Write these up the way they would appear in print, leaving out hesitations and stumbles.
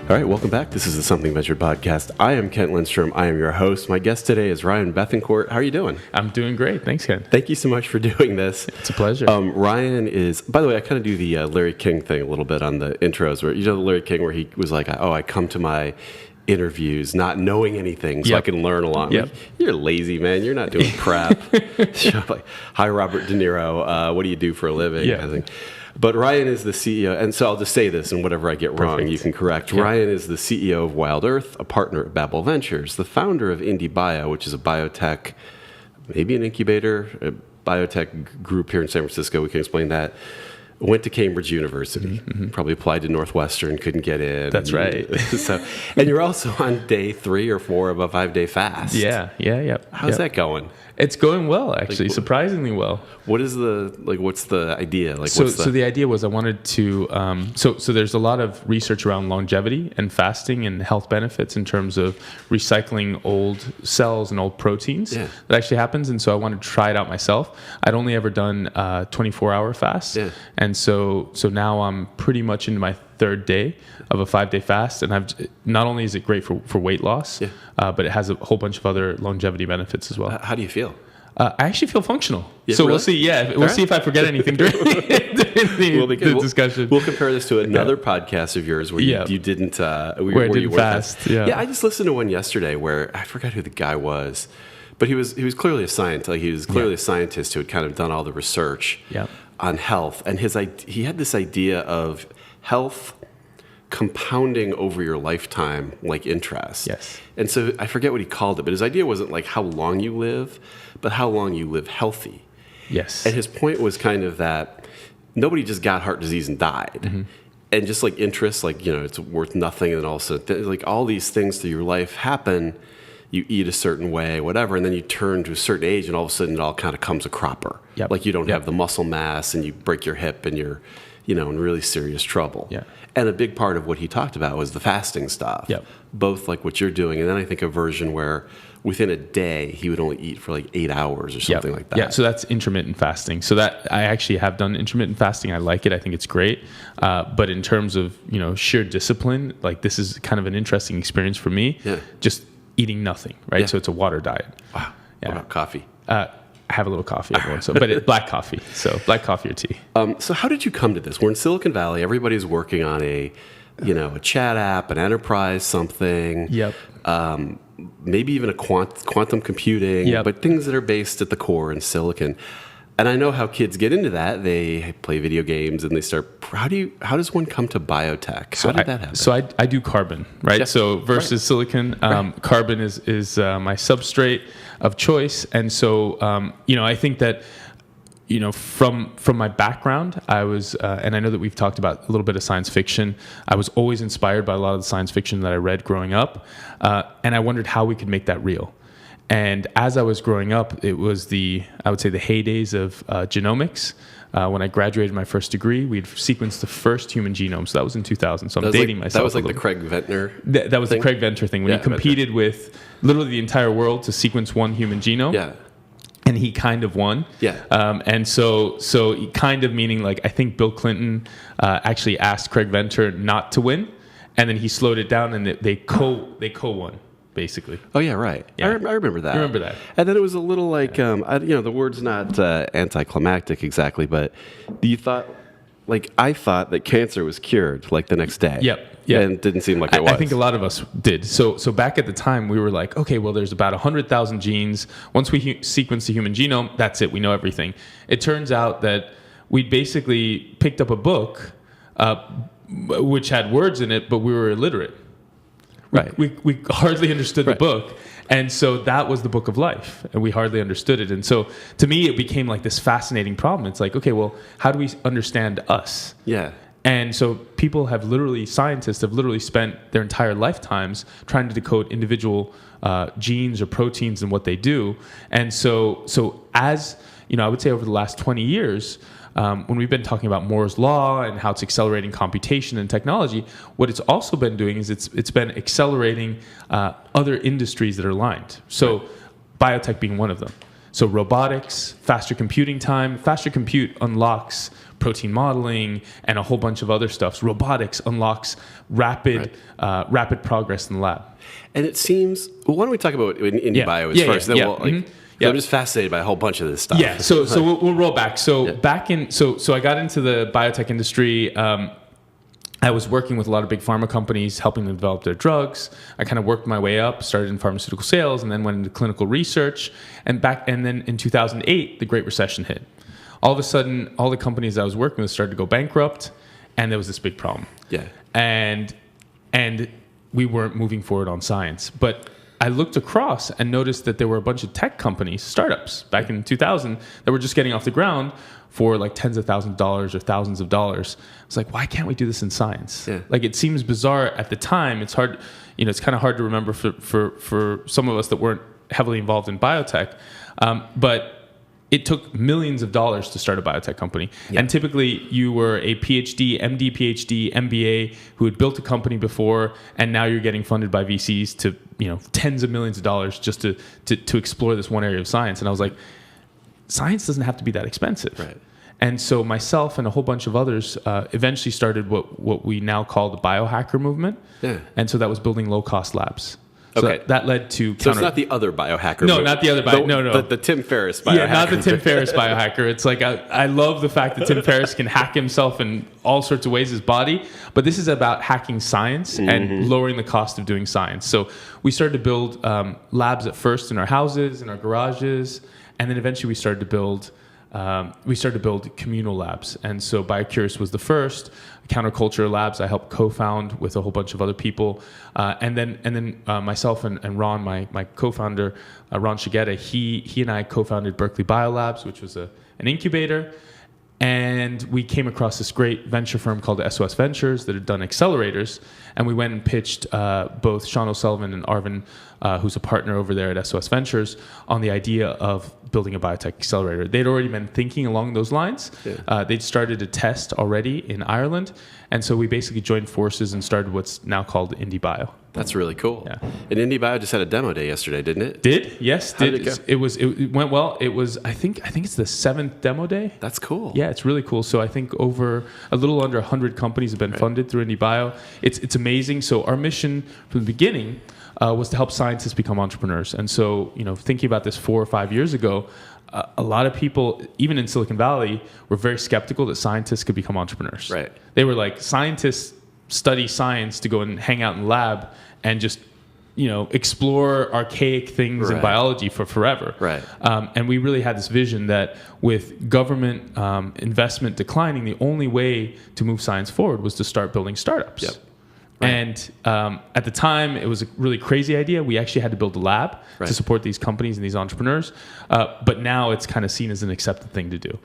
All right, welcome back. This is the Something Measured podcast. I am Kent Lindstrom. I am your host. My guest today is Ryan Bethencourt. How are you doing? I'm doing great. Thanks, Ken. Thank you so much for doing this. It's a pleasure. Ryan is, by the way, I kind of do the Larry King thing a little bit on the intros, where, you know, the Larry King where he was like, I come to my interviews not knowing anything so I can learn along. Yep. Like, you're lazy, man. You're not doing prep. Like, hi, Robert De Niro. What do you do for a living? Yeah. I think. But Ryan is the CEO, and so I'll just say this, and whatever I get wrong, you can correct. Yeah. Ryan is the CEO of Wild Earth, a partner at Babel Ventures, the founder of IndieBio, which is a biotech, maybe an incubator, a biotech group here in San Francisco. We can explain that. Went to Cambridge University, probably applied to Northwestern, couldn't get in. That's right. And you're also on day 3 or 4 of a 5-day fast. Yeah. How's that going? It's going well, actually, surprisingly well. What's the idea? So the idea was I wanted to, so there's a lot of research around longevity and fasting and health benefits in terms of recycling old cells and old proteins that actually happens. And so I wanted to try it out myself. I'd only ever done 24-hour fasts. Yeah. And so now I'm pretty much into my 3rd day of a 5-day fast, and not only is it great for weight loss, but it has a whole bunch of other longevity benefits as well. How do you feel? I actually feel functional. Yeah, so really? We'll see. Yeah, we'll see if I forget anything during the discussion. We'll compare this to another podcast of yours where you didn't. Where I didn't fast. Yeah, I just listened to one yesterday where I forgot who the guy was, but he was clearly a scientist. Like, he was clearly a scientist who had kind of done all the research on health, and he had this idea of health compounding over your lifetime like interest. Yes. And so I forget what he called it, but his idea wasn't like how long you live, but how long you live healthy. Yes. And his point was kind of that nobody just got heart disease and died. Mm-hmm. And just like interest, like, you know, it's worth nothing. And then also, like, all these things through your life happen. You eat a certain way, whatever, and then you turn to a certain age, and all of a sudden it all kind of comes a cropper. Yep. Like, you don't have the muscle mass, and you break your hip, and you're, you know, in really serious trouble. Yeah. And a big part of what he talked about was the fasting stuff. Yep. Both like what you're doing, and then I think a version where within a day he would only eat for like 8 hours or something like that. Yeah, so that's intermittent fasting. So that I actually have done intermittent fasting. I like it. I think it's great. But in terms of, you know, sheer discipline, like, this is kind of an interesting experience for me. Yeah. Just eating nothing, right? Yeah. So it's a water diet. Wow. Yeah. What about coffee? I have a little coffee every once, but it's black coffee. So black coffee or tea. So how did you come to this? We're in Silicon Valley. Everybody's working on a chat app, an enterprise something. Yep. Maybe even a quantum computing, but things that are based at the core in silicon. And I know how kids get into that. They play video games and they start. How does one come to biotech? How did that happen? So I do carbon, right? Yeah. So versus silicon, carbon is my substrate of choice. And so I think that, you know, from my background, I was, and I know that we've talked about a little bit of science fiction. I was always inspired by a lot of the science fiction that I read growing up, and I wondered how we could make that real. And as I was growing up, it was I would say the heydays of genomics. When I graduated my first degree, we'd sequenced the first human genome. So that was in 2000. So I'm dating myself. That was like the Craig Ventner That was the Craig Venter thing, when he competed with literally the entire world to sequence one human genome. Yeah. And he kind of won. Yeah. And so kind of meaning, like, I think Bill Clinton actually asked Craig Venter not to win, and then he slowed it down, and they co-won. Basically. Oh, yeah, right. Yeah. I remember that. You remember that. And then it was a little like, the word's not anticlimactic exactly, but I thought that cancer was cured like the next day. Yep. And it didn't seem like it was. I think a lot of us did. So back at the time, we were like, okay, well, there's about 100,000 genes. Once we sequence the human genome, that's it. We know everything. It turns out that we basically picked up a book which had words in it, but we were illiterate. Right. We hardly understood the book. And so that was the book of life, and we hardly understood it. And so to me, it became like this fascinating problem. It's like, okay, well, how do we understand us? Yeah. And so scientists have literally spent their entire lifetimes trying to decode individual genes or proteins and what they do. And so as, you know, I would say over the last 20 years, when we've been talking about Moore's Law and how it's accelerating computation and technology, what it's also been doing is it's been accelerating other industries that are aligned. So biotech being one of them. So robotics, faster computing time, faster compute unlocks protein modeling and a whole bunch of other stuff. So robotics unlocks rapid progress in the lab. And it seems, well, why don't we talk about IndieBio as first? I'm just fascinated by a whole bunch of this stuff. Yeah, so we'll roll back. So so I got into the biotech industry. I was working with a lot of big pharma companies, helping them develop their drugs. I kind of worked my way up, started in pharmaceutical sales, and then went into clinical research. And then in 2008, the Great Recession hit. All of a sudden, all the companies I was working with started to go bankrupt, and there was this big problem. Yeah. And we weren't moving forward on science. But I looked across and noticed that there were a bunch of tech companies, startups, back in 2000 that were just getting off the ground for like tens of thousands of dollars or thousands of dollars. I was like, why can't we do this in science? Yeah. Like, it seems bizarre at the time. It's hard, it's kind of hard to remember for some of us that weren't heavily involved in biotech. But it took millions of dollars to start a biotech company. Yeah. And typically you were a PhD, MD, PhD, MBA who had built a company before, and now you're getting funded by VCs to, tens of millions of dollars just to explore this one area of science. And I was like, science doesn't have to be that expensive. Right. And so myself and a whole bunch of others eventually started what we now call the biohacker movement. Yeah. And so that was building low-cost labs. So okay. that led to... So it's not the other biohacker. No, not the other biohacker. The Tim Ferriss biohacker. Yeah, not the Tim Ferriss biohacker. It's like, I love the fact that Tim Ferriss can hack himself in all sorts of ways, his body. But this is about hacking science and lowering the cost of doing science. So we started to build labs at first in our houses, in our garages. And then eventually we started to build communal labs. And so BioCurious was the first. Counterculture Labs I helped co-found with a whole bunch of other people. And then myself and Ron, my co-founder, Ron Shigeta, he and I co-founded Berkeley Biolabs, which was an incubator. And we came across this great venture firm called SOS Ventures that had done accelerators. And we went and pitched both Sean O'Sullivan and Arvin, who's a partner over there at SOS Ventures, on the idea of building a biotech accelerator. They'd already been thinking along those lines. Yeah. They'd started a test already in Ireland. And so we basically joined forces and started what's now called IndieBio. That's really cool. Yeah. And IndieBio just had a demo day yesterday, didn't it? Yes. How did it go? It went well. It was, I think it's the 7th demo day. That's cool. Yeah, it's really cool. So I think over a little under 100 companies have been funded through IndieBio. It's amazing. So our mission from the beginning was to help scientists become entrepreneurs. And so, thinking about this 4 or 5 years ago, a lot of people, even in Silicon Valley, were very skeptical that scientists could become entrepreneurs. Right. They were like, scientists study science to go and hang out in the lab and just, explore archaic things in biology for forever. Right. And we really had this vision that with government investment declining, the only way to move science forward was to start building startups. Yep. Right. And at the time, it was a really crazy idea. We actually had to build a lab to support these companies and these entrepreneurs. But now it's kind of seen as an accepted thing to do.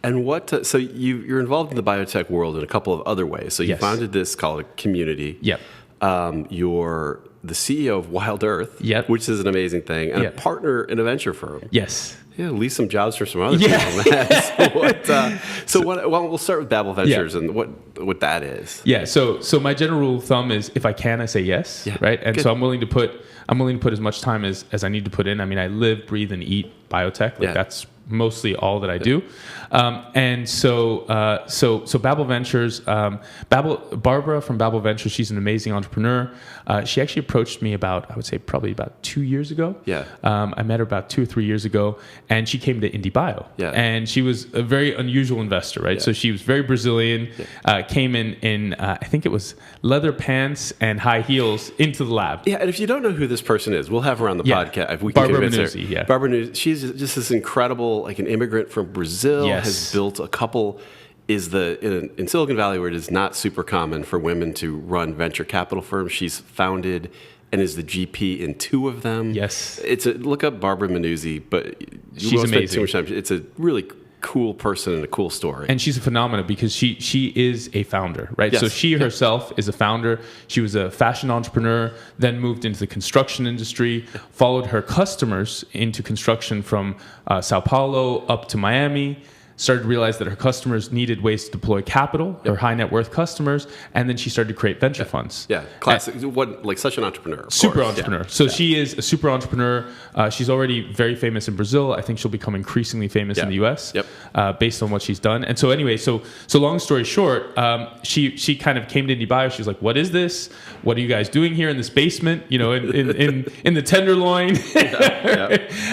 And so you're involved in the biotech world in a couple of other ways. So you founded this called a community. Yep. You're the CEO of Wild Earth, which is an amazing thing, and a partner in a venture firm. Yes. Yeah, leave some jobs for some other people. We'll start with Babel Ventures and what that is. Yeah. So my general rule of thumb is if I can, I say yes. Yeah, right. And so I'm willing to put as much time as I need to put in. I mean, I live, breathe, and eat biotech. That's mostly all that I do. And so Babel Ventures, Barbara from Babel Ventures, she's an amazing entrepreneur. She actually approached me I would say probably about 2 years ago. Yeah. I met her about 2 or 3 years ago, and she came to IndieBio. Yeah. And she was a very unusual investor, right? Yeah. So she was very Brazilian, came in I think it was leather pants and high heels into the lab. Yeah, and if you don't know who this person is, we'll have her on the podcast. If we can Barbara Manuzzi, her. Barbara Manuzzi, she's just this incredible, like an immigrant from Brazil, has built a couple, in Silicon Valley where it is not super common for women to run venture capital firms. She's founded and is the GP in 2 of them. Yes. Look up Barbara Manuzzi, but you she's won't amazing. Spend too much time. It's a really cool person and a cool story. And she's a phenomenon because she is a founder, right? Yes. So she herself is a founder. She was a fashion entrepreneur, then moved into the construction industry, followed her customers into construction from Sao Paulo up to Miami, started to realize that her customers needed ways to deploy capital, her high net worth customers, and then she started to create venture funds. Yeah, classic. Like such an entrepreneur. Of Super course. entrepreneur. Yeah. So she is a super entrepreneur. She's already very famous in Brazil. I think she'll become increasingly famous in the US based on what she's done. And so anyway, so long story short, she kind of came to IndieBio. She was like, "What is this? What are you guys doing here in this basement? You know, in the Tenderloin?"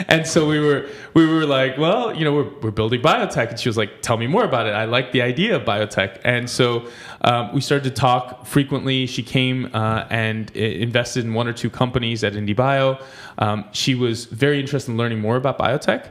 And so we were like, "Well, you know, we're building biotech." And she was like, "Tell me more about it. I like the idea of biotech." And so we started to talk frequently. She came and invested in one or two companies at IndieBio. She was very interested in learning more about biotech.